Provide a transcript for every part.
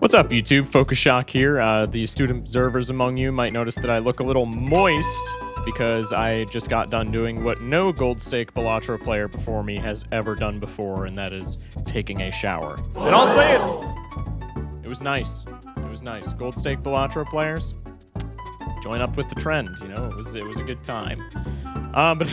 What's up, YouTube? Focus Shock here. The student observers among you might notice that I look a little moist because I just got done doing what no gold stake Balatro player before me has ever done before, and that is taking a shower. And I'll say it! It was nice. It was nice. Gold stake Balatro players, join up with the trend, you know? It was a good time. But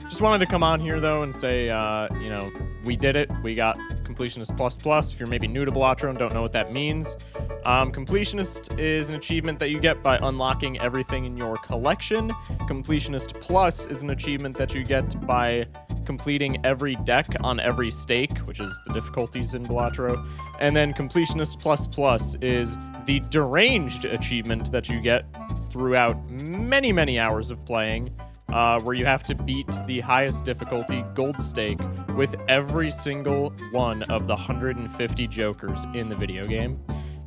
just wanted to come on here, though, and say, you know, we did it. We got Completionist Plus. If you're maybe new to Balatro and don't know what that means, Completionist is an achievement that you get by unlocking everything in your collection. Completionist Plus is an achievement that you get by completing every deck on every stake, which is the difficulties in Balatro. And then Completionist Plus is the deranged achievement that you get throughout many, many hours of playing, where you have to beat the highest difficulty gold stake with every single one of the 150 jokers in the video game.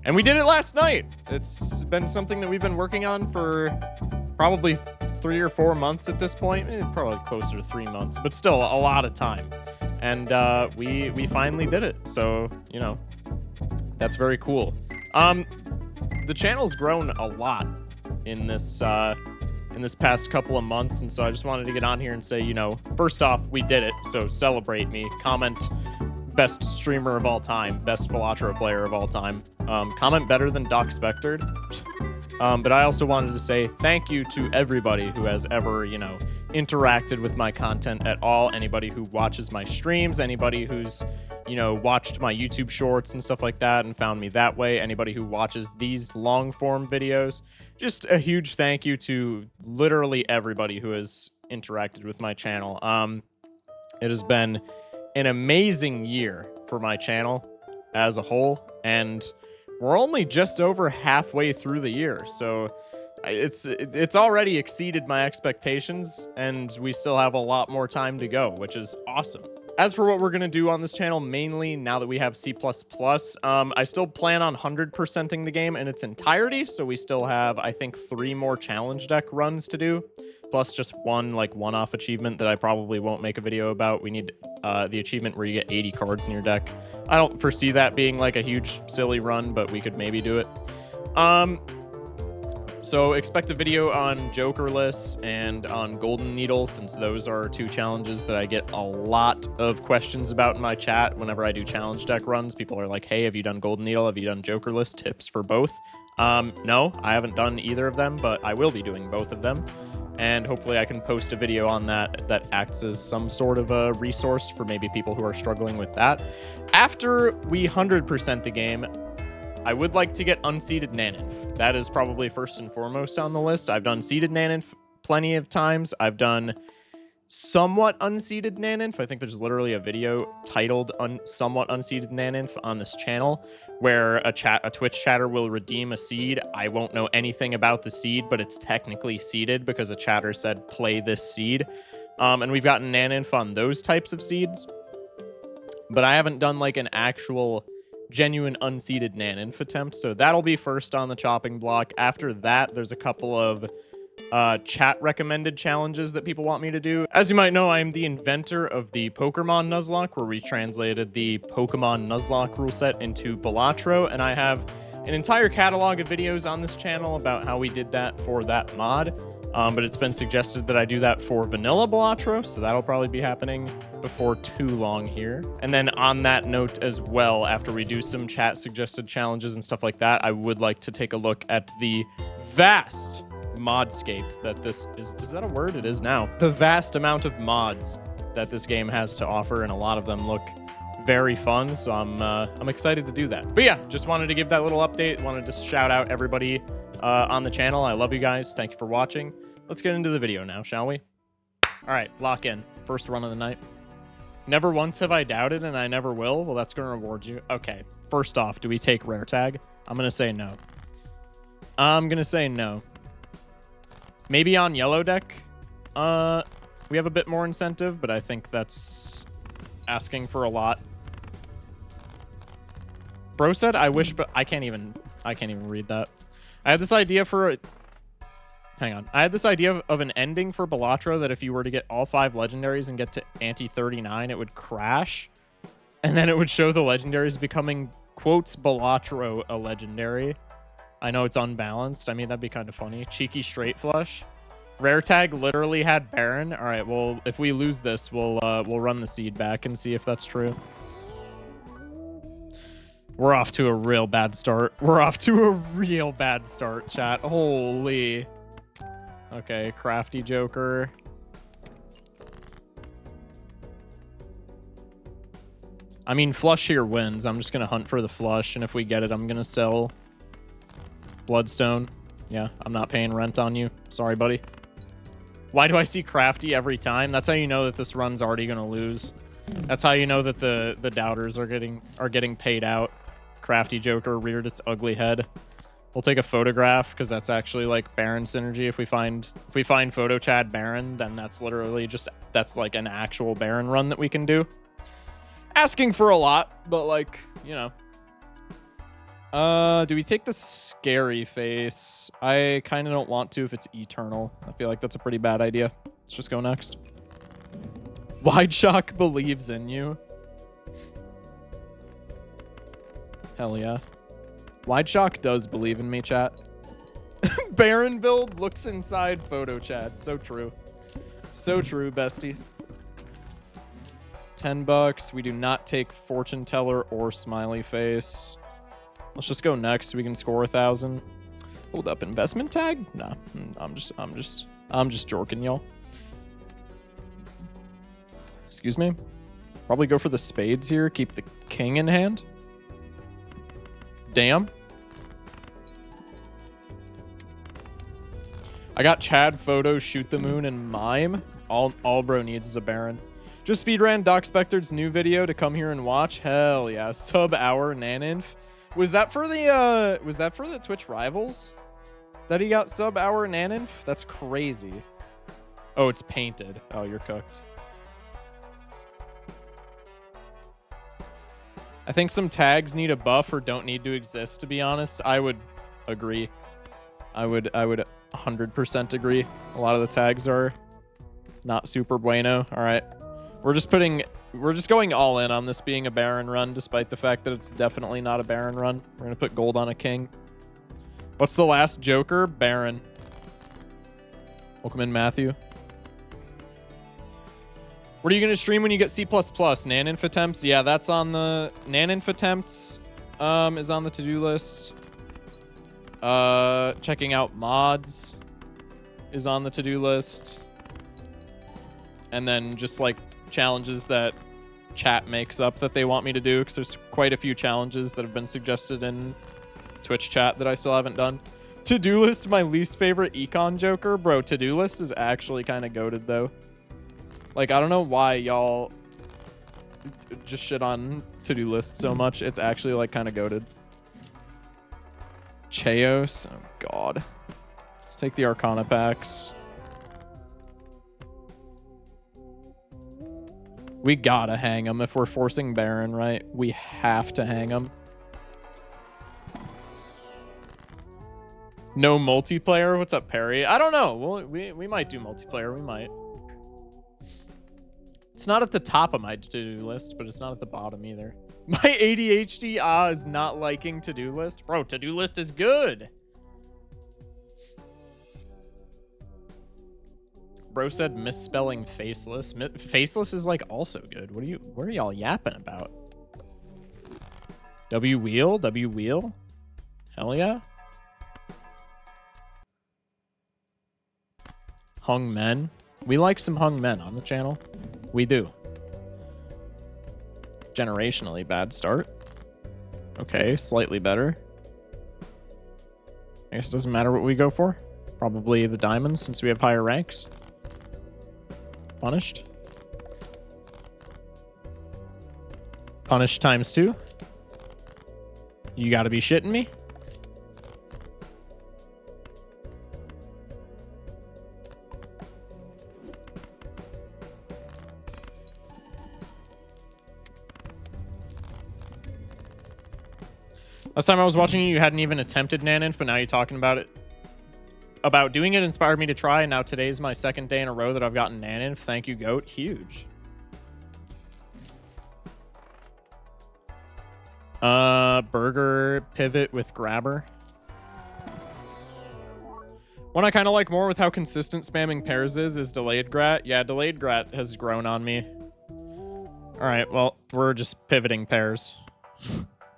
And we did it last night. It's been something that we've been working on for probably 3 or 4 months at this point. Probably closer to 3 months, but still a lot of time. And we finally did it. So, you know, that's very cool. The channel's grown a lot in this past couple of months, and so I just wanted to get on here and say, you know, first off, we did it, so celebrate me. Comment best streamer of all time, best Balatro player of all time. Comment better than Doc Spectored. But I also wanted to say thank you to everybody who has ever, you know, interacted with my content at all. Anybody who watches my streams, anybody who's, you know, watched my YouTube shorts and stuff like that and found me that way, anybody who watches these long form videos. Just a huge thank you to literally everybody who has interacted with my channel. It has been an amazing year for my channel as a whole, and we're only just over halfway through the year, so it's already exceeded my expectations, and we still have a lot more time to go, which is awesome. As for what we're going to do on this channel, mainly now that we have C++, I still plan on 100%ing the game in its entirety, so we still have, I think, 3 more challenge deck runs to do, plus just one, like, one-off achievement that I probably won't make a video about. We need the achievement where you get 80 cards in your deck. I don't foresee that being, like, a huge, silly run, but we could maybe do it. So expect a video on Jokerless and on Golden Needle, since those are 2 challenges that I get a lot of questions about in my chat whenever I do challenge deck runs. People are like, hey, have you done Golden Needle? Have you done Jokerless? Tips for both. No, I haven't done either of them, but I will be doing both of them. And hopefully I can post a video on that acts as some sort of a resource for maybe people who are struggling with that. After we 100% the game, I would like to get unseeded Naninf. That is probably first and foremost on the list. I've done seeded Naninf plenty of times. I've done somewhat unseeded Naninf. I think there's literally a video titled Somewhat Unseeded Naninf on this channel, where a Twitch chatter will redeem a seed. I won't know anything about the seed, but it's technically seeded because a chatter said, play this seed. And we've gotten Naninf on those types of seeds. But I haven't done like an actual genuine unseeded Naninf attempt, so that'll be first on the chopping block. After that, there's a couple of chat recommended challenges that people want me to do. As you might know, I am the inventor of the Pokemon Nuzlocke, where we translated the Pokemon Nuzlocke rule set into Balatro, and I have an entire catalog of videos on this channel about how we did that for that mod. But it's been suggested that I do that for vanilla Balatro, so that'll probably be happening before too long here. And then on that note as well, after we do some chat suggested challenges and stuff like that, I would like to take a look at the vast modscape that this is that a word? It is now. The vast amount of mods that this game has to offer, and a lot of them look very fun, so I'm excited to do that. But yeah, just wanted to give that little update. Wanted to shout out everybody on the channel. I love you guys. Thank you for watching. Let's get into the video now, shall we? All right, lock in. First run of the night. Never once have I doubted, and I never will. Well, that's going to reward you. Okay, first off, do we take rare tag? I'm going to say no. I'm going to say no. Maybe on yellow deck, we have a bit more incentive, but I think that's asking for a lot. Bro said, I wish, but I can't even read that. I had this idea for hang on. I had this idea of an ending for Balatro that if you were to get all 5 legendaries and get to ante 39, it would crash. And then it would show the legendaries becoming quotes Balatro a legendary. I know it's unbalanced. I mean, that'd be kind of funny. Cheeky straight flush. Rare tag literally had Baron. All right, well, if we lose this, we'll run the seed back and see if that's true. We're off to a real bad start. We're off to a real bad start, chat. Holy. Okay, crafty Joker. I mean, flush here wins. I'm just going to hunt for the flush, and if we get it, I'm going to sell Bloodstone. Yeah, I'm not paying rent on you. Sorry, buddy. Why do I see crafty every time? That's how you know that this run's already going to lose. That's how you know that the doubters are getting paid out. Crafty Joker reared its ugly head. We'll take a photograph because that's actually like Baron synergy. If we find photo Chad Baron, then that's literally that's like an actual Baron run that we can do. Asking for a lot, but like, you know. Do we take the scary face? I kind of don't want to if it's eternal. I feel like that's a pretty bad idea. Let's just go next. Wide Shock believes in you. Hell yeah. Wide Shock does believe in me, chat. Baron build looks inside photo chat. So true. So true, bestie. $10. We do not take Fortune Teller or Smiley Face. Let's just go next so we can score 1,000. Hold up, investment tag? Nah, I'm just jorking y'all. Excuse me. Probably go for the spades here. Keep the king in hand. Damn. I got Chad Photo, Shoot the Moon, and Mime. All bro needs is a Baron. Just speedran Doc Spector's new video to come here and watch. Hell yeah. Sub-hour Naninf. Was that for the Twitch Rivals? That he got sub-hour Naninf? That's crazy. Oh, it's painted. Oh, you're cooked. I think some tags need a buff or don't need to exist, to be honest. I would agree. I would 100% agree. A lot of the tags are not super bueno. All right. We're just going all in on this being a Baron run, despite the fact that it's definitely not a Baron run. We're going to put gold on a king. What's the last Joker? Baron. Welcome in, Matthew. What are you going to stream when you get C++? Naninf attempts? Yeah, that's on the... Naninf attempts is on the to-do list. Checking out mods is on the to-do list. And then just, like, challenges that chat makes up that they want me to do, because there's quite a few challenges that have been suggested in Twitch chat that I still haven't done. To-do list, my least favorite econ Joker. Bro, to-do list is actually kind of goated, though. Like, I don't know why y'all just shit on to-do list so much. It's actually, like, kind of goated. Cheos. Oh, God. Let's take the Arcana packs. We gotta hang him if we're forcing Baron, right? We have to hang him. No multiplayer? What's up, Perry? I don't know. Well, we might do multiplayer. We might. It's not at the top of my to-do list, but it's not at the bottom either. My ADHD is not liking to-do list. Bro, to-do list is good. Bro said misspelling faceless. Faceless is like also good. What are y'all yapping about? W wheel? Hell yeah. Hung men. We like some hung men on the channel. We do. Generationally bad start. Okay, slightly better. I guess it doesn't matter what we go for. Probably the diamonds since we have higher ranks. Punished. Punished times 2. You gotta be shitting me. Last time I was watching you hadn't even attempted Naninf, but now you're talking about it. About doing it inspired me to try, and now today's my second day in a row that I've gotten Naninf. Thank you, GOAT. Huge. Burger pivot with grabber. One I kind of like more with how consistent spamming pairs is delayed grat. Yeah, delayed grat has grown on me. All right, well, we're just pivoting pairs.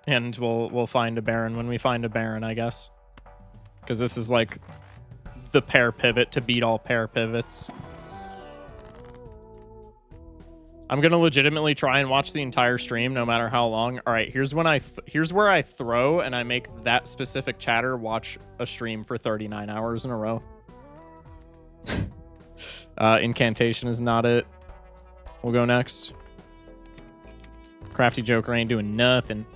And we'll find a Baron when we find a Baron, I guess. Because this is like the pair pivot to beat all pair pivots. I'm gonna legitimately try and watch the entire stream, no matter how long. All right, here's when here's where I throw and I make that specific chatter watch a stream for 39 hours in a row. Incantation is not it. We'll go next. Crafty Joker ain't doing nothing.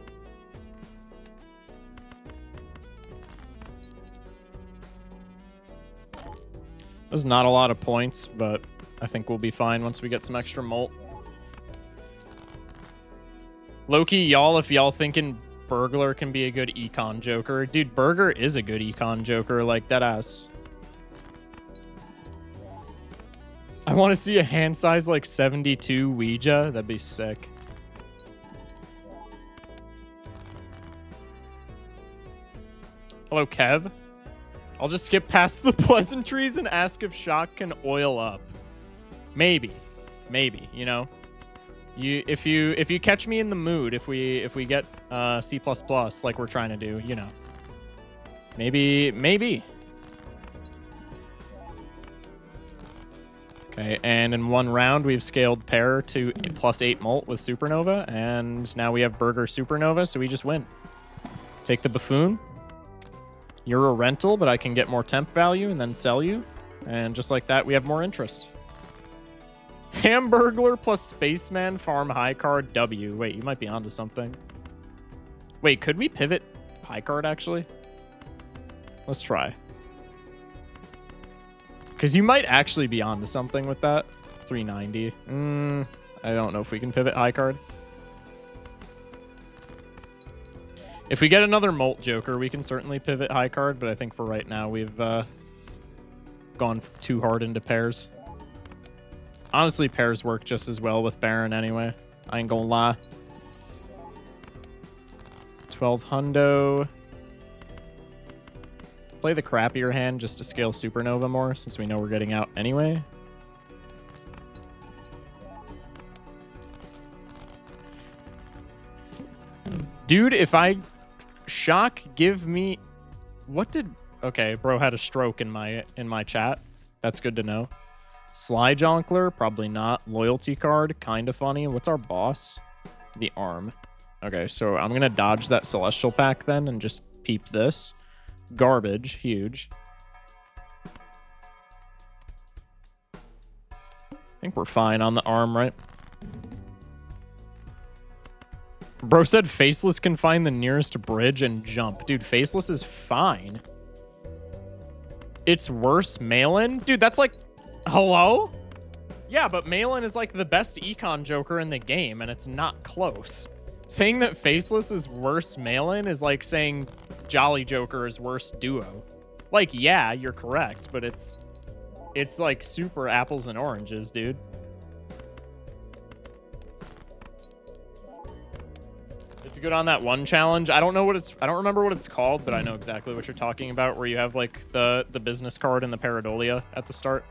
There's not a lot of points, but I think we'll be fine once we get some extra molt. Low-key, y'all, if y'all thinking Burglar can be a good econ Joker. Dude, Burger is a good econ Joker, like deadass. I want to see a hand size like 72 Ouija. That'd be sick. Hello, Kev. I'll just skip past the pleasantries and ask if Shock can oil up. Maybe, you know. If you catch me in the mood, if we get C++ like we're trying to do, you know. Maybe. Okay, and in one round we've scaled pair to +8 molt with Supernova, and now we have Burger Supernova, so we just win. Take the Buffoon. You're a rental, but I can get more temp value and then sell you. And just like that, we have more interest. Hamburglar plus Spaceman farm high card W. Wait, you might be onto something. Wait, could we pivot high card, actually? Let's try. Because you might actually be onto something with that. 390. I don't know if we can pivot high card. If we get another Molt Joker, we can certainly pivot high card, but I think for right now we've gone too hard into pairs. Honestly, pairs work just as well with Baron anyway. I ain't gonna lie. 12 hundo. Play the crappier hand just to scale Supernova more, since we know we're getting out anyway. Dude, if I... Shock, give me... What did... Okay, bro had a stroke in my chat. That's good to know. Sly Jonkler, probably not. Loyalty card, kind of funny. What's our boss? The arm. Okay, so I'm gonna dodge that Celestial Pack then and just peep this. Garbage, huge. I think we're fine on the arm, right? Bro said Faceless can find the nearest bridge and jump. Dude, Faceless is fine. It's worse Malin? Dude, that's like... Hello? Yeah, but Malin is like the best econ Joker in the game, and it's not close. Saying that Faceless is worse Malin is like saying Jolly Joker is worse Duo. Like, yeah, you're correct, but it's like super apples and oranges, dude. It's good on that one challenge. I don't remember what it's called, but I know exactly what you're talking about, where you have like the business card and the Pareidolia at the start.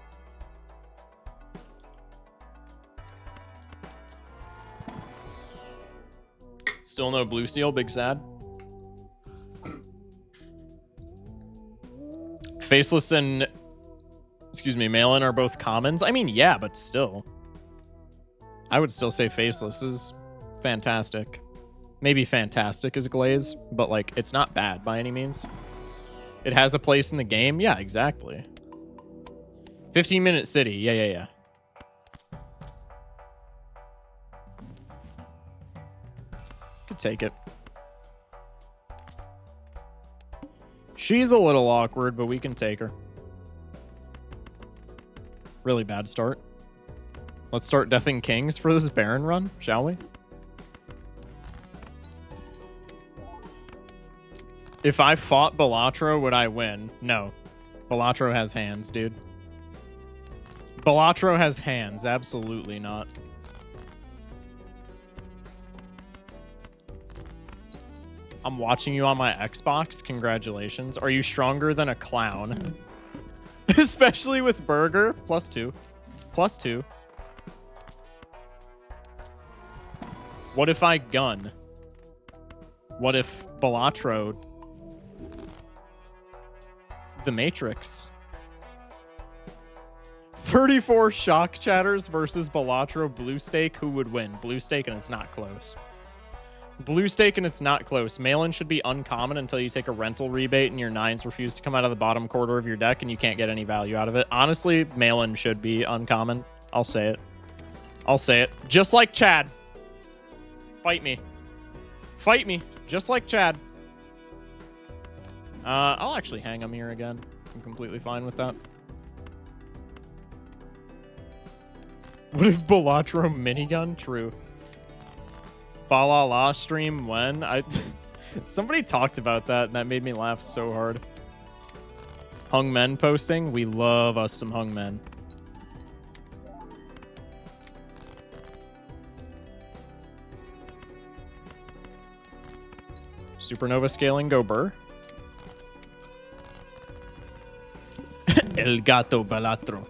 Still no blue seal, big sad. Faceless and, excuse me, Malin are both commons. I mean, yeah, but still. I would still say Faceless is fantastic. Maybe fantastic is glaze, but like, it's not bad by any means. It has a place in the game. Yeah, exactly. 15-minute city. Yeah. Could take it. She's a little awkward, but we can take her. Really bad start. Let's start Deathing Kings for this Baron run, shall we? If I fought Balatro, would I win? No. Balatro has hands, dude. Balatro has hands. Absolutely not. I'm watching you on my Xbox. Congratulations. Are you stronger than a clown? Especially with Burger. +2. +2. What if I gun? What if Balatro the Matrix? 34 shock chatters versus Balatro blue stake. Who would win? Blue stake, and it's not close. Blue stake, and it's not close. Mail-in should be uncommon until you take a rental rebate and your 9s refuse to come out of the bottom quarter of your deck and you can't get any value out of it. Honestly, mail-in should be uncommon. I'll say it. I'll say it. Just like Chad. Fight me. Fight me. Just like Chad. I'll actually hang him here again. I'm completely fine with that. What if Balatro minigun? True. Balala stream when? Somebody talked about that, and that made me laugh so hard. Hung Men posting? We love us some Hung Men. Supernova scaling, go Burr. El Gato Balatro.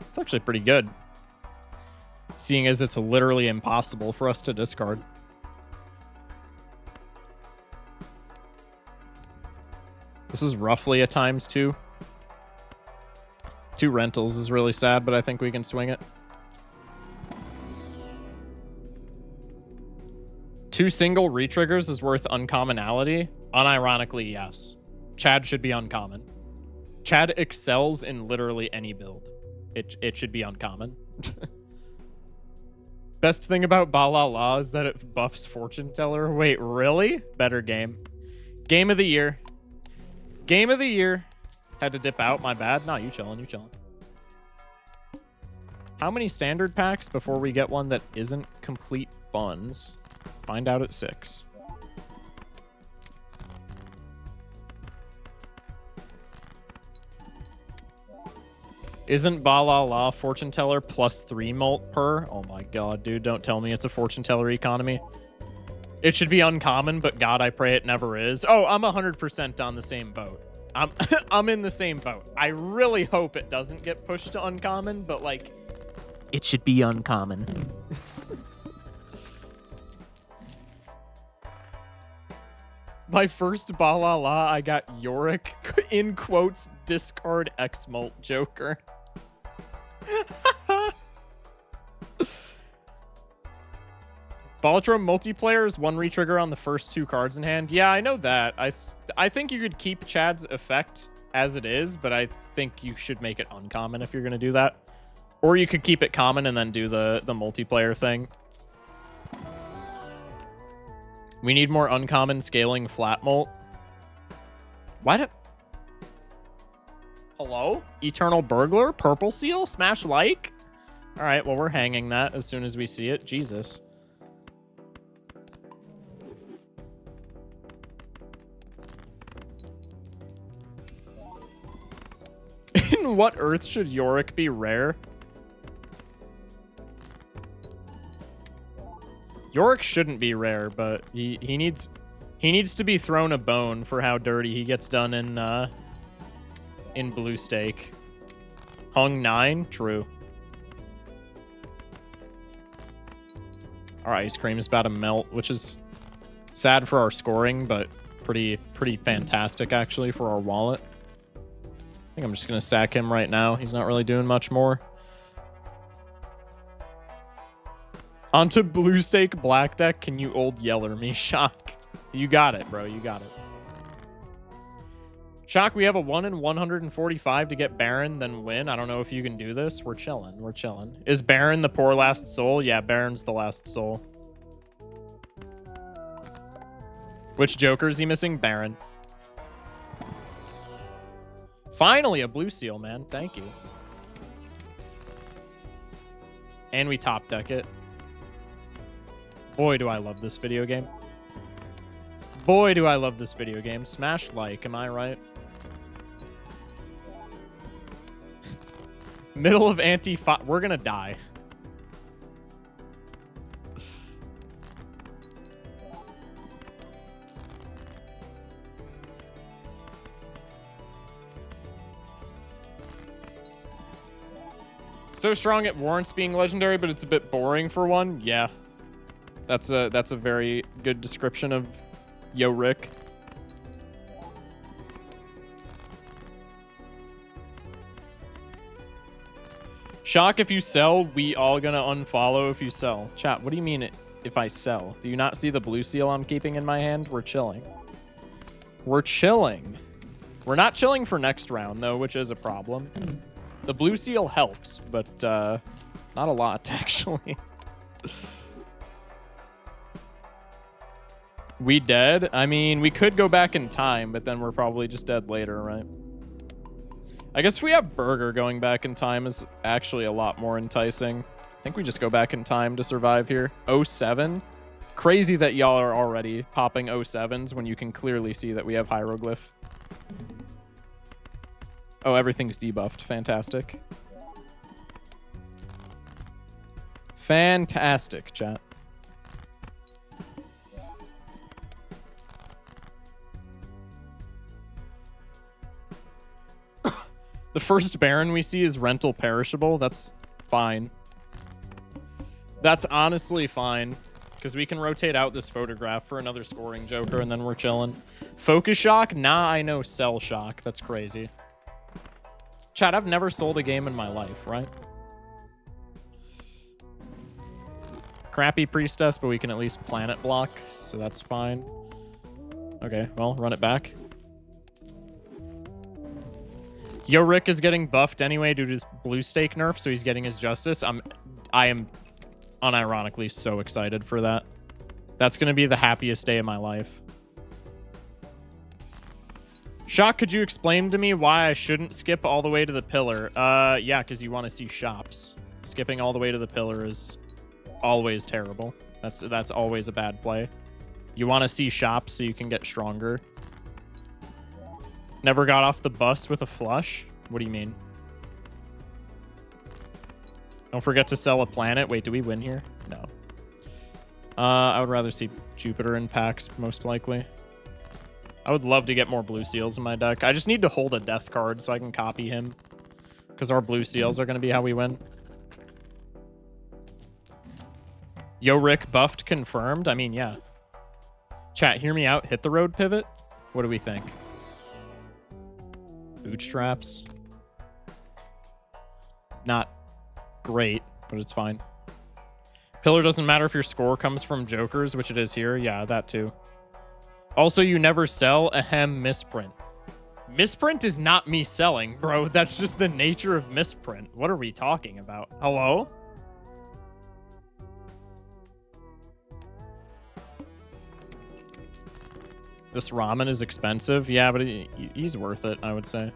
It's actually pretty good, seeing as it's literally impossible for us to discard. This is roughly a ×2. 2 rentals is really sad, but I think we can swing it. 2 single retriggers is worth uncommonality? Unironically, yes. Chad should be uncommon. Chad excels in literally any build. It should be uncommon. Best thing about Balala is that it buffs Fortune Teller. Wait, really? Better game. Game of the year. Game of the year. Had to dip out, my bad. No, you chillin', you chillin'. How many standard packs before we get one that isn't complete buns? Find out at 6. Isn't Balala Fortune Teller +3 mult per? Oh my god, dude, don't tell me it's a Fortune Teller economy. It should be uncommon, but God, I pray it never is. Oh, I'm 100% on the same boat. I'm in the same boat. I really hope it doesn't get pushed to uncommon, but like, it should be uncommon. My first Balala, I got Yorick, in quotes, discard X-Mult Joker. Balatro multiplayer is 1 retrigger on the first 2 cards in hand. Yeah, I know that. I think you could keep Chad's effect as it is, but I think you should make it uncommon if you're going to do that. Or you could keep it common and then do the multiplayer thing. We need more uncommon scaling flat molt. Why do... Hello? Eternal Burglar? Purple Seal? Smash like? Alright, well, we're hanging that as soon as we see it. Jesus. In what earth should Yorick be rare? Yorick shouldn't be rare, but he needs to be thrown a bone for how dirty he gets done in blue stake. Hung 9, true. Our ice cream is about to melt, which is sad for our scoring, but pretty fantastic actually for our wallet. I think I'm just gonna sack him right now. He's not really doing much more. Onto blue stake black deck. Can you old yeller me, Shock? You got it, bro. You got it. Shock, we have a 1 in 145 to get Baron, then win. I don't know if you can do this. We're chilling. We're chilling. Is Baron the poor last soul? Yeah, Baron's the last soul. Which Joker is he missing? Baron. Finally, a blue seal, man. Thank you. And we top deck it. Boy, do I love this video game. Boy, do I love this video game. Smash like, am I right? Middle of we're gonna die. So strong it warrants being legendary, but it's a bit boring for one. Yeah. That's a very good description of Yo Rick. Shock if you sell, we all gonna unfollow if you sell. Chat, what do you mean if I sell? Do you not see the blue seal I'm keeping in my hand? We're chilling. We're chilling. We're not chilling for next round, though, which is a problem. The blue seal helps, but not a lot, actually. We dead? I mean, we could go back in time, but then we're probably just dead later, right? I guess if we have Burger, going back in time is actually a lot more enticing. I think we just go back in time to survive here. 07? Crazy that y'all are already popping 07s when you can clearly see that we have Hieroglyph. Oh, everything's debuffed. Fantastic. Fantastic, chat. The first Baron we see is Rental Perishable. That's fine. That's honestly fine. Because we can rotate out this photograph for another scoring Joker, and then we're chilling. Focus Shock? Nah, I know Cell Shock. That's crazy. Chat, I've never sold a game in my life, right? Crappy Priestess, but we can at least Planet Block, so that's fine. Okay, well, run it back. Yo Rick is getting buffed anyway due to his blue stake nerf, so he's getting his justice. I am unironically so excited for that. That's gonna be the happiest day of my life. Shock, could you explain to me why I shouldn't skip all the way to the pillar? Yeah, because you want to see shops. Skipping all the way to the pillar is always terrible. That's always a bad play. You want to see shops so you can get stronger. Never got off the bus with a flush? What do you mean? Don't forget to sell a planet. Wait, do we win here? No. I would rather see Jupiter in packs, most likely. I would love to get more blue seals in my deck. I just need to hold a death card so I can copy him. Because our blue seals are going to be how we win. Yo Rick buffed confirmed? I mean, yeah. Chat, hear me out. Hit the road pivot? What do we think? Bootstraps. Not great, but it's fine. Pillar doesn't matter if your score comes from Jokers, which it is here. Yeah, that too. Also, you never sell. Ahem, misprint. Misprint is not me selling, bro. That's just the nature of misprint. What are we talking about? Hello? This ramen is expensive. Yeah, but he's worth it, I would say.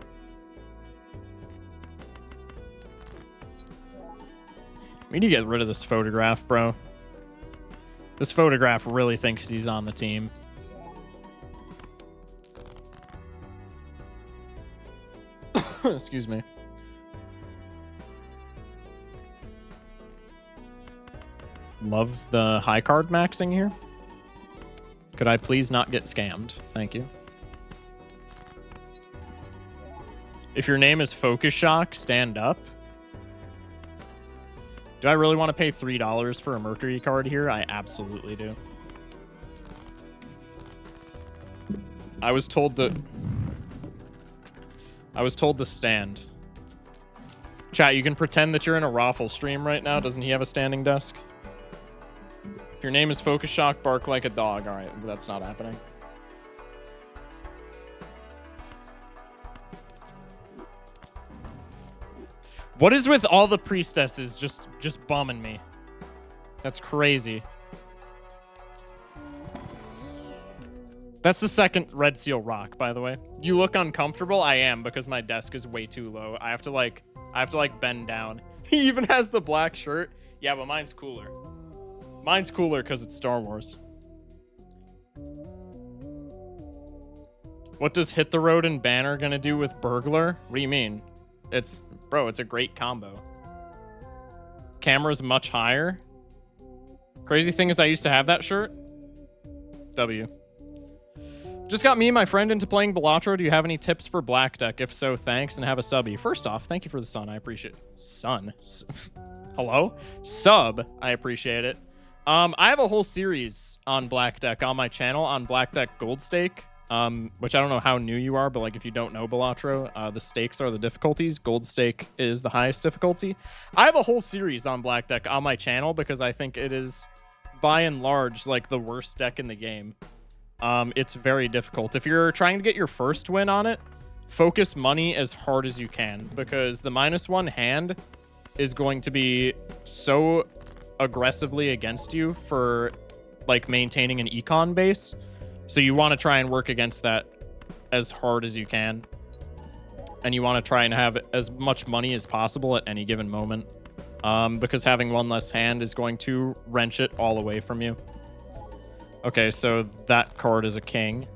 We need to get rid of this photograph, bro. This photograph really thinks he's on the team. Excuse me. Love the high card maxing here. Could I please not get scammed? Thank you. If your name is Focus Shock, stand up. Do I really want to pay $3 for a Mercury card here? I absolutely do. I was told to stand. Chat, you can pretend that you're in a Raffle stream right now. Doesn't he have a standing desk? If your name is Focus Shock, bark like a dog. All right, that's not happening. What is with all the priestesses just bumming me? That's crazy. That's the second red seal rock, by the way. You look uncomfortable? I am, because my desk is way too low. I have to like bend down. He even has the black shirt. Yeah, but mine's cooler. Mine's cooler because it's Star Wars. What does Hit the Road and Banner gonna do with Burglar? What do you mean? Bro, it's a great combo. Camera's much higher. Crazy thing is I used to have that shirt. W. Just got me and my friend into playing Balatro. Do you have any tips for black deck? If so, thanks, and have a subby. First off, thank you for the sun. I appreciate it. Sun? Hello? Sub. I appreciate it. I have a whole series on black deck on my channel on black deck gold stake, which I don't know how new you are, but like if you don't know Balatro, the stakes are the difficulties. Gold stake is the highest difficulty. I have a whole series on black deck on my channel because I think it is, by and large, like the worst deck in the game. It's very difficult. If you're trying to get your first win on it, focus money as hard as you can because the -1 hand is going to be so aggressively against you for like maintaining an econ base. So you want to try and work against that as hard as you can. And you want to try and have as much money as possible at any given moment. Because having one less hand is going to wrench it all away from you. Okay, so that card is a king.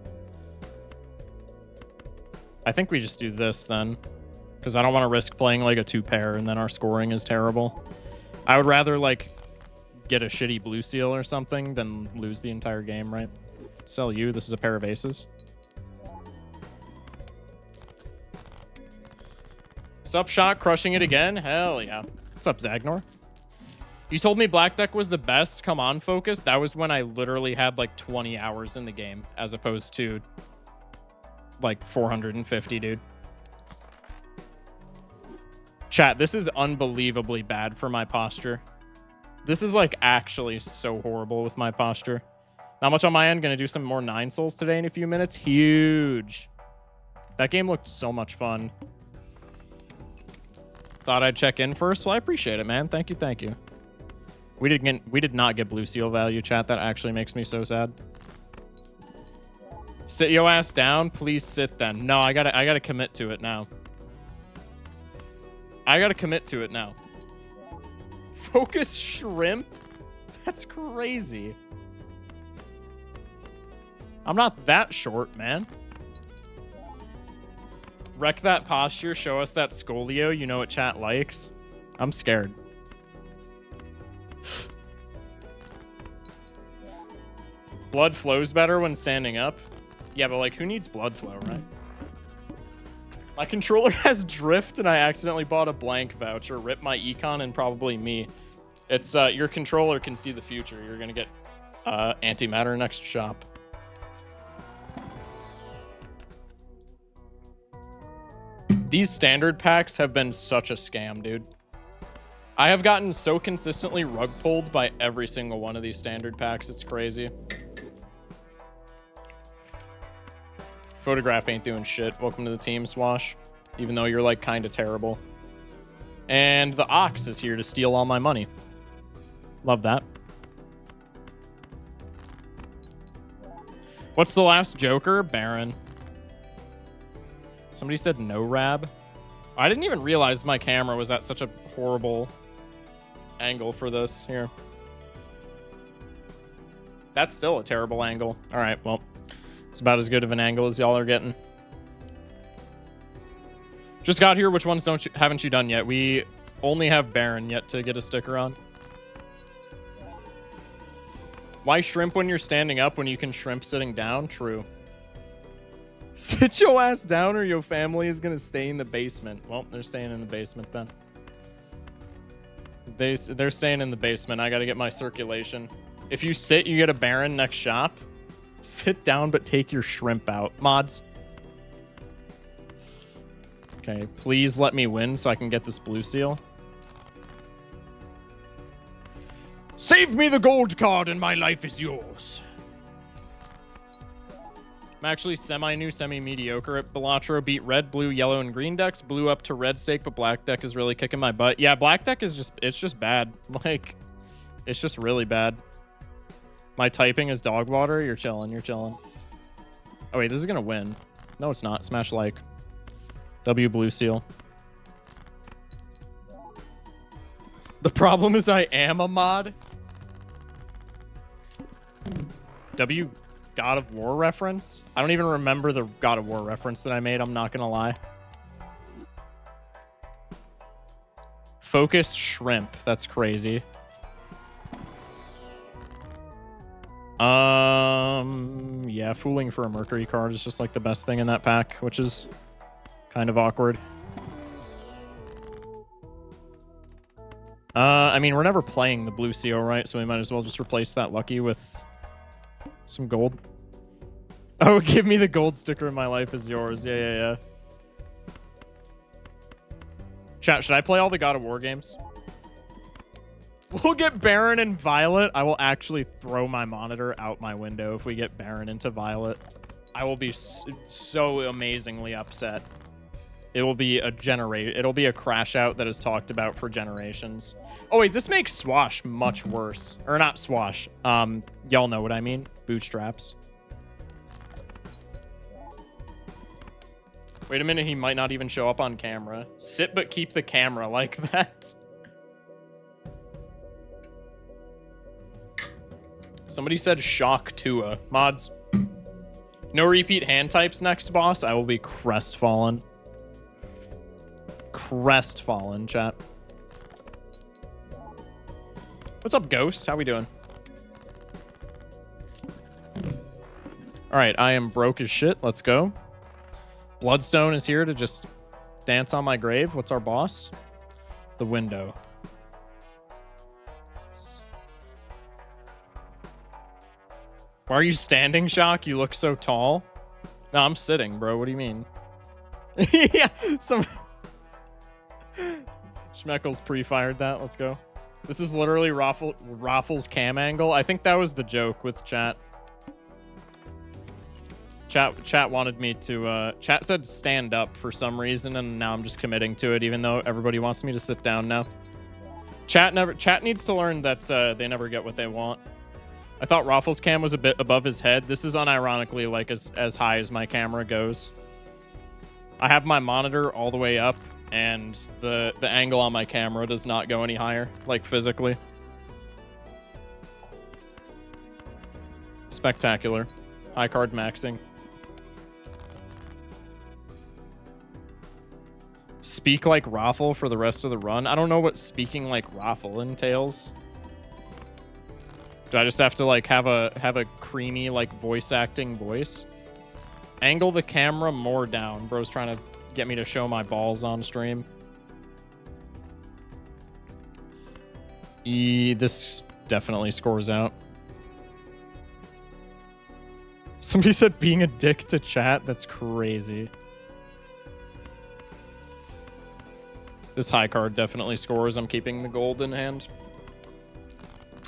I think we just do this then. Because I don't want to risk playing like a 2-pair and then our scoring is terrible. I would rather like get a shitty blue seal or something than lose the entire game, right? Sell you. This is a pair of aces. Sup, Shot, crushing it again? Hell yeah. What's up, Zagnor? You told me black deck was the best. Come on, Focus. That was when I literally had like 20 hours in the game as opposed to like 450, dude. Chat, this is unbelievably bad for my posture. This is like actually so horrible with my posture. Not much on my end. Gonna do some more 9 souls today in a few minutes. Huge. That game looked so much fun. Thought I'd check in first. Well, I appreciate it, man. Thank you, thank you. We did not get blue seal value, chat. That actually makes me so sad. Sit yo ass down. Please sit then. No, I gotta commit to it now. I gotta commit to it now. Focus shrimp? That's crazy. I'm not that short, man. Wreck that posture. Show us that scolio. You know what chat likes. I'm scared. Blood flows better when standing up. Yeah, but like, who needs blood flow, right? My controller has drift, and I accidentally bought a blank voucher. Rip my econ and probably me. It's your controller can see the future. You're gonna get antimatter next shop. These standard packs have been such a scam, dude. I have gotten so consistently rug pulled by every single one of these standard packs. It's crazy. Photograph ain't doing shit. Welcome to the team, Swash. Even though you're like kind of terrible. And the Ox is here to steal all my money. Love that. What's the last Joker? Baron. Somebody said no rab. I didn't even realize my camera was at such a horrible angle for this. Here. That's still a terrible angle. All right, well. It's about as good of an angle as y'all are getting. Just got here. Which ones haven't you done yet? We only have Baron yet to get a sticker on. Why shrimp when you're standing up when you can shrimp sitting down? True. Sit your ass down or your family is gonna stay in the basement. Well, they're staying in the basement then. They're staying in the basement. I gotta get my circulation. If you sit, you get a Baron next shop. Sit down, but take your shrimp out. Mods. Okay, please let me win so I can get this blue seal. Save me the gold card and my life is yours. I'm actually semi-new, semi-mediocre at Balatro. Beat red, blue, yellow, and green decks. Blue up to red stake, but black deck is really kicking my butt. Yeah, black deck is just bad. Like, it's just really bad. My typing is dog water. You're chilling. You're chilling. Oh, wait. This is going to win. No, it's not. Smash like. W blue seal. The problem is I am a mod. W God of War reference? I don't even remember the God of War reference that I made. I'm not going to lie. Focus shrimp. That's crazy. Yeah, fooling for a Mercury card is just like the best thing in that pack, which is kind of awkward. I mean, we're never playing the blue CO, right? So we might as well just replace that lucky with some gold. Oh, give me the gold sticker in my life is yours. Yeah. Chat, should I play all the God of War games? We'll get Baron and Violet. I will actually throw my monitor out my window if we get Baron into Violet. I will be so amazingly upset. It will be it'll be a crash out that is talked about for generations. Oh wait, this makes Swash much worse. Or not Swash. Y'all know what I mean. Bootstraps. Wait a minute, he might not even show up on camera. Sit but keep the camera like that. Somebody said shock Tua. Mods. No repeat hand types next, boss. I will be crestfallen. Crestfallen, chat. What's up, Ghost? How we doing? Alright, I am broke as shit. Let's go. Bloodstone is here to just dance on my grave. What's our boss? The window. Why are you standing, Shock? You look so tall. No, I'm sitting, bro. What do you mean? Yeah, some... Schmeckles pre-fired that. Let's go. This is literally Raffles cam angle. I think that was the joke with chat. Chat wanted me to... Chat said stand up for some reason, and now I'm just committing to it, even though everybody wants me to sit down now. Chat needs to learn that they never get what they want. I thought Raffles' cam was a bit above his head. This is unironically like as high as my camera goes. I have my monitor all the way up, and the angle on my camera does not go any higher, like physically. Spectacular. High card maxing. Speak like Raffle for the rest of the run. I don't know what speaking like Raffle entails. Do I just have to like have a creamy like voice acting voice? Angle the camera more down. Bro's trying to get me to show my balls on stream. This definitely scores out. Somebody said being a dick to chat. That's crazy. This high card definitely scores. I'm keeping the gold in hand.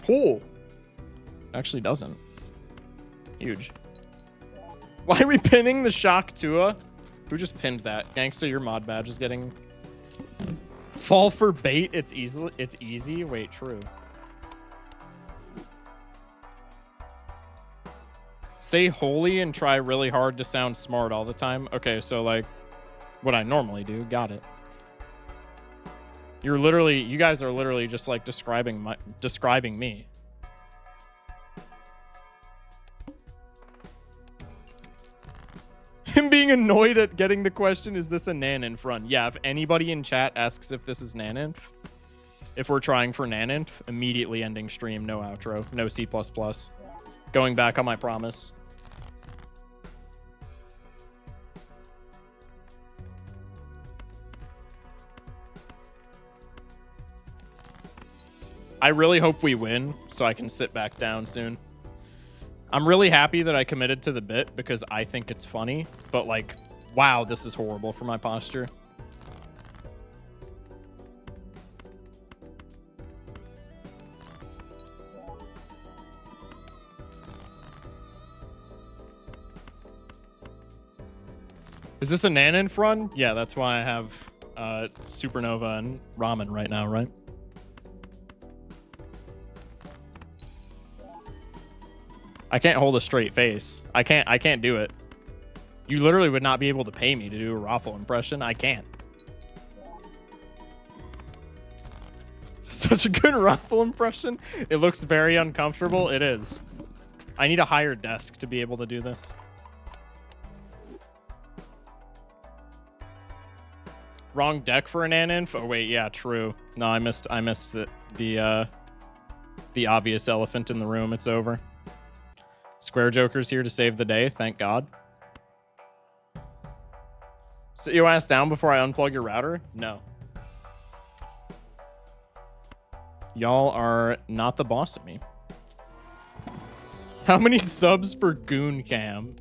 Oh. Actually doesn't. Huge. Why are we pinning the Shock Tua? Who just pinned that? Gangsta, your mod badge is getting... Fall for bait? It's easy? Wait, true. Say holy and try really hard to sound smart all the time. Okay, so like what I normally do. Got it. You guys are literally just like describing me. Him being annoyed at getting the question, is this a Nan in front? Yeah, if anybody in chat asks if this is Naninf, if we're trying for Naninf, immediately ending stream, no outro, no C++. Going back on my promise. I really hope we win so I can sit back down soon. I'm really happy that I committed to the bit because I think it's funny, but like, wow, this is horrible for my posture. Is this a Naninf run? Yeah, that's why I have Supernova and Ramen right now, right? I can't hold a straight face. I can't do it. You literally would not be able to pay me to do a Raffle impression. I can't. Such a good Raffle impression. It looks very uncomfortable. It is. I need a higher desk to be able to do this. Wrong deck for an Naninf? Oh wait, yeah, true. No, I missed the obvious elephant in the room. It's over. Square Joker's here to save the day, thank God. Sit your ass down before I unplug your router? No. Y'all are not the boss of me. How many subs for Goon Cam?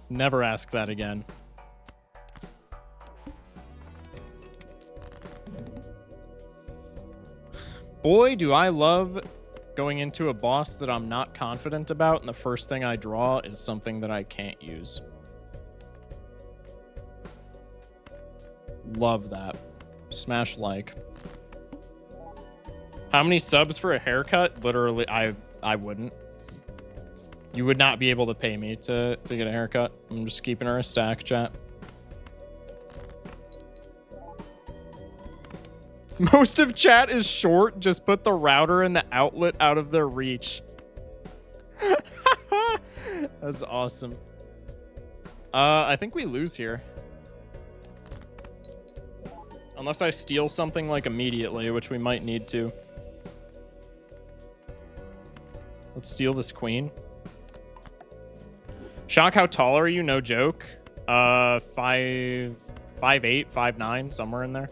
Never ask that again. Boy, do I love going into a boss that I'm not confident about, and the first thing I draw is something that I can't use. Love that. Smash like. How many subs for a haircut? Literally, I wouldn't. You would not be able to pay me to get a haircut. I'm just keeping her a stack, chat. Most of chat is short. Just put the router and the outlet out of their reach. That's awesome. I think we lose here. Unless I steal something like immediately, which we might need to. Let's steal this queen. Shock, how tall are you? No joke. 5'8", 5'9", somewhere in there.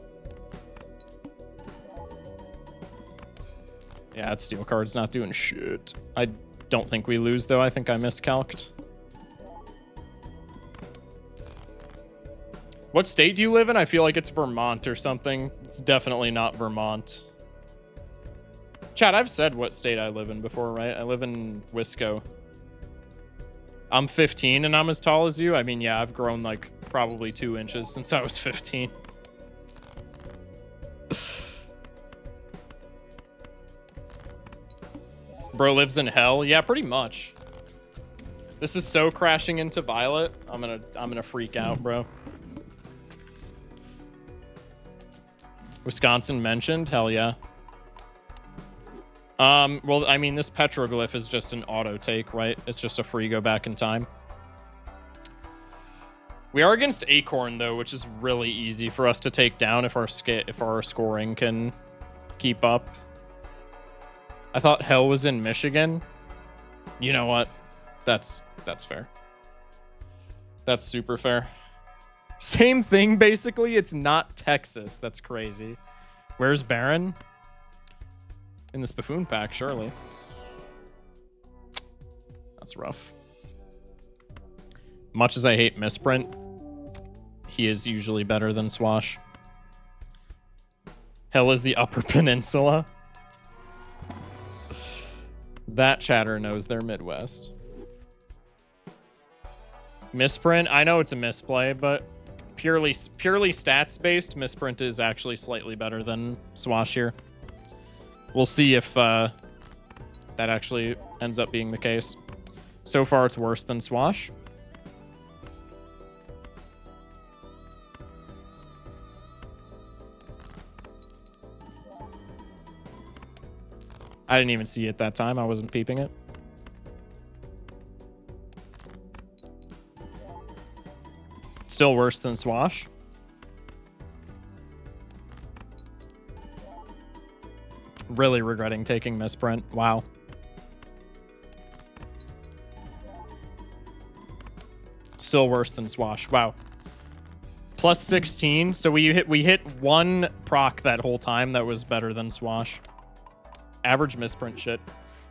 Yeah, that steel card's not doing shit. I don't think we lose, though. I think I miscalced. What state do you live in? I feel like it's Vermont or something. It's definitely not Vermont. Chat, I've said what state I live in before, right? I live in Wisco. I'm 15 and I'm as tall as you. I mean, yeah, I've grown like probably 2 inches since I was 15. Bro lives in hell. Yeah, pretty much. This is so crashing into Violet. I'm gonna freak out, bro. Wisconsin mentioned? Hell yeah. Well, I mean, this petroglyph is just an auto take, right? It's just a free go back in time. We are against Acorn, though, which is really easy for us to take down if our scoring can keep up. I thought Hell was in Michigan. You know what? That's fair. That's super fair. Same thing, basically. It's not Texas. That's crazy. Where's Baron? In this buffoon pack, surely. That's rough. Much as I hate Misprint, he is usually better than Swash. Hell is the Upper Peninsula. That chatter knows their Midwest. Misprint, I know it's a misplay, but purely stats-based, Misprint is actually slightly better than Swash here. We'll see if that actually ends up being the case. So far, it's worse than Swash. I didn't even see it that time. I wasn't peeping it. Still worse than Swash. Really regretting taking Misprint. Wow. Still worse than Swash. Wow. Plus 16. So we hit one proc that whole time that was better than Swash. Average Misprint shit.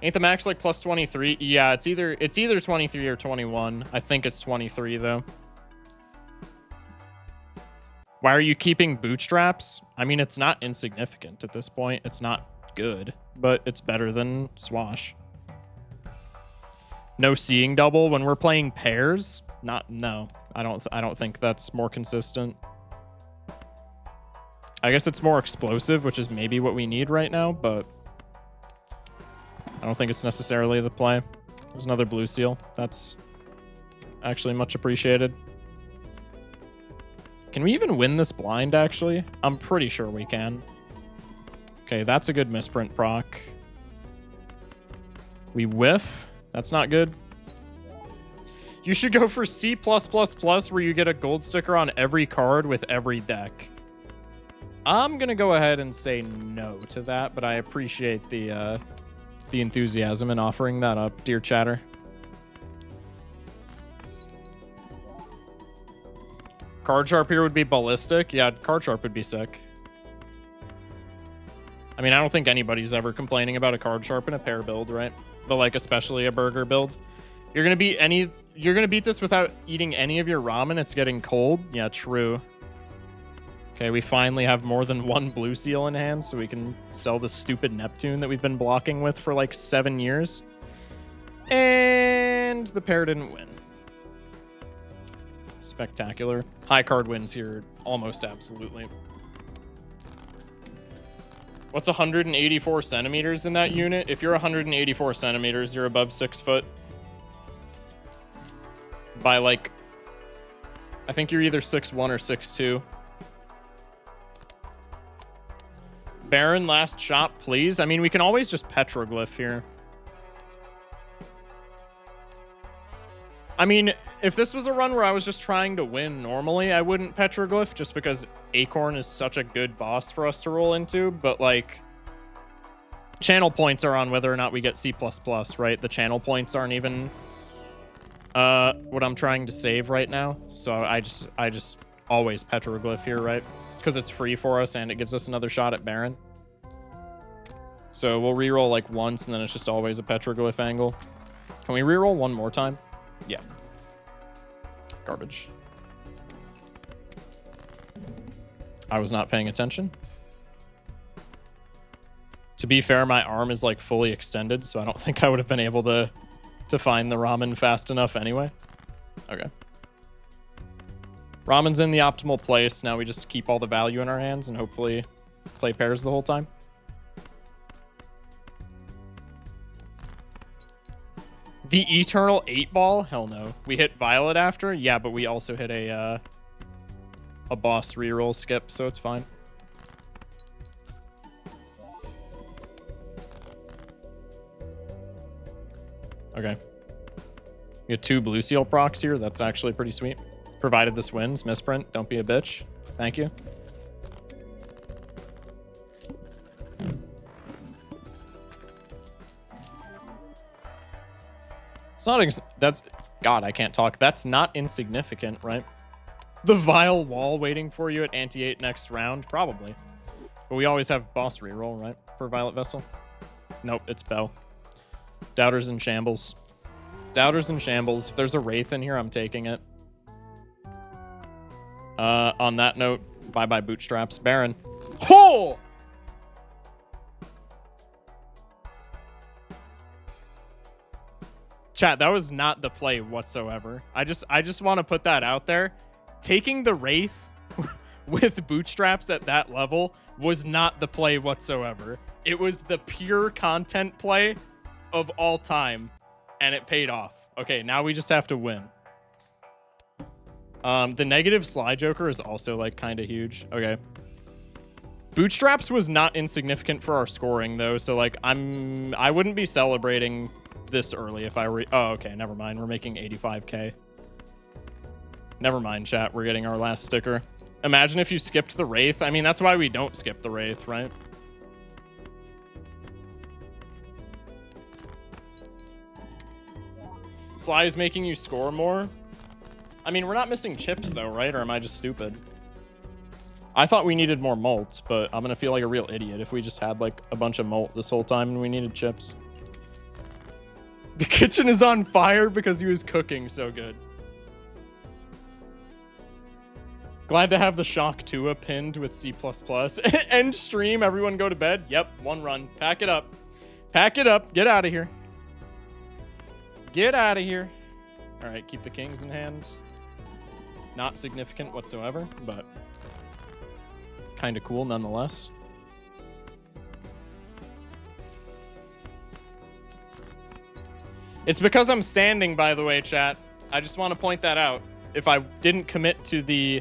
Ain't the max like plus 23? Yeah, it's either 23 or 21. I think it's 23 though. Why are you keeping bootstraps? I mean, it's not insignificant at this point. It's not good, but it's better than Swash. No seeing double when we're playing pairs? No. I don't think that's more consistent. I guess it's more explosive, which is maybe what we need right now, but I don't think it's necessarily the play. There's another blue seal. That's actually much appreciated. Can we even win this blind, actually? I'm pretty sure we can. Okay, that's a good misprint proc. We whiff. That's not good. You should go for C+++, where you get a gold sticker on every card with every deck. I'm going to go ahead and say no to that, but I appreciate the the enthusiasm in offering that up, dear chatter. Card Sharp here would be ballistic. Yeah, Card Sharp would be sick. I mean, I don't think anybody's ever complaining about a Card Sharp in a pair build, right? But like, especially a burger build. You're gonna beat this without eating any of your ramen. It's getting cold. Yeah, true. Okay, we finally have more than one blue seal in hand, so we can sell the stupid Neptune that we've been blocking with for like 7 years. And the pair didn't win. Spectacular. High card wins here, almost absolutely. What's 184 centimeters in that unit? If you're 184 centimeters, you're above 6 foot. By like, I think you're either 6'1" or 6'2". Baron, last shot, please. I mean, we can always just petroglyph here. I mean, if this was a run where I was just trying to win normally, I wouldn't petroglyph just because Acorn is such a good boss for us to roll into. But like, channel points are on whether or not we get C++, right? The channel points aren't even what I'm trying to save right now. So I just always petroglyph here, right? Because it's free for us and it gives us another shot at Baron. So we'll reroll like once and then it's just always a petroglyph angle. Can we reroll one more time? Yeah. Garbage. I was not paying attention. To be fair, my arm is like fully extended, so I don't think I would have been able to find the ramen fast enough anyway. Okay. Ramen's in the optimal place. Now we just keep all the value in our hands and hopefully play pairs the whole time. The Eternal 8-ball? Hell no. We hit Violet after? Yeah, but we also hit a boss reroll skip, so it's fine. Okay. We get 2 blue seal procs here. That's actually pretty sweet. Provided this wins. Misprint, don't be a bitch. Thank you. It's not, that's, God, I can't talk. That's not insignificant, right? The Vile Wall waiting for you at Anti-8 next round? Probably. But we always have boss reroll, right? For Violet Vessel? Nope, it's Bell. Doubters in shambles. Doubters in shambles. If there's a Wraith in here, I'm taking it. On that note, bye-bye bootstraps. Baron. Oh! Chat, that was not the play whatsoever. I just want to put that out there. Taking the Wraith with bootstraps at that level was not the play whatsoever. It was the pure content play of all time, and it paid off. Okay, now we just have to win. The negative Sly Joker is also like kind of huge. Okay. Bootstraps was not insignificant for our scoring though, so like I wouldn't be celebrating this early if I were. Oh, okay, never mind. We're making 85k. Never mind, chat. We're getting our last sticker. Imagine if you skipped the Wraith. I mean, that's why we don't skip the Wraith, right? Sly is making you score more. I mean, we're not missing chips though, right? Or am I just stupid? I thought we needed more malt, but I'm gonna feel like a real idiot if we just had like a bunch of malt this whole time and we needed chips. The kitchen is on fire because he was cooking so good. Glad to have the Shock Tua pinned with C++. End stream, everyone go to bed. Yep, one run. Pack it up. Pack it up. Get out of here. Get out of here. All right, keep the kings in hand. Not significant whatsoever, but kind of cool nonetheless. It's because I'm standing, by the way, chat. I just want to point that out. If I didn't commit to the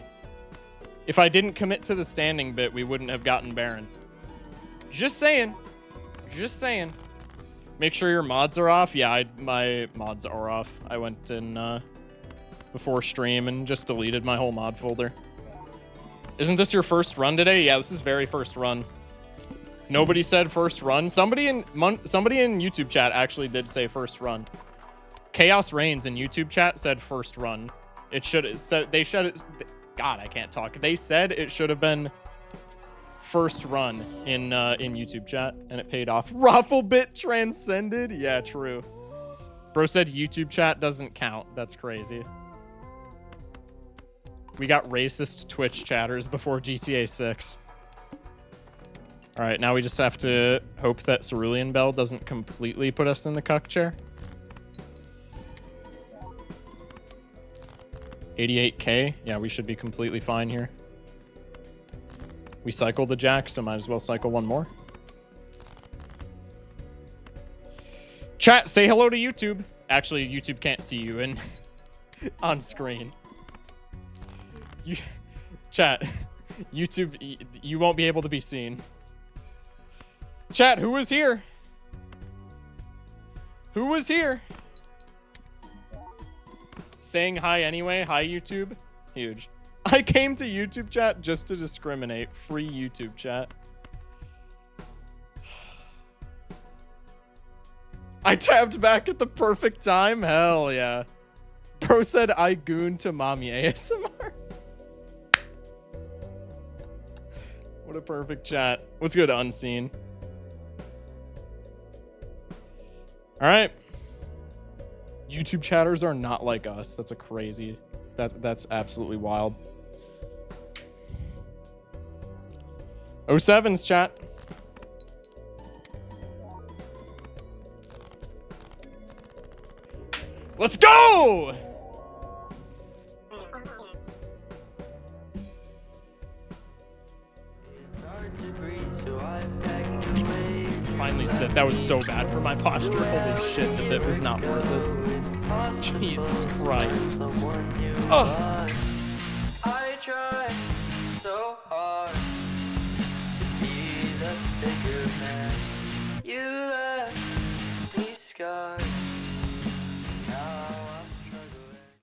standing bit, we wouldn't have gotten Baron. Just saying. Just saying. Make sure your mods are off. Yeah, my mods are off. I went in before stream and just deleted my whole mod folder. Isn't this your first run today? Yeah, this is very first run. Nobody said first run. Somebody in YouTube chat actually did say first run. Chaos Reigns in YouTube chat said first run. It should have said God, I can't talk. They said it should have been first run in YouTube chat, and it paid off. Rafflebit transcended. Yeah, true. Bro said YouTube chat doesn't count. That's crazy. We got racist Twitch chatters before GTA 6. All right, now we just have to hope that Cerulean Bell doesn't completely put us in the cuck chair. 88K. Yeah, we should be completely fine here. We cycled the jack, so might as well cycle one more. Chat, say hello to YouTube. Actually, YouTube can't see you in on screen. Chat, YouTube, you won't be able to be seen. Chat, who was here? Who was here? Saying hi anyway. Hi, YouTube. Huge. I came to YouTube chat just to discriminate. Free YouTube chat. I tapped back at the perfect time. Hell yeah. Bro said I goon to mommy ASMR. What a perfect chat. What's good, Unseen? All right. YouTube chatters are not like us. That's a crazy. That's absolutely wild. 07's chat. Let's go! Finally said that was so bad for my posture. Holy shit, that was not worth it. Jesus Christ. Oh. I try so hard to be the bigger man. You left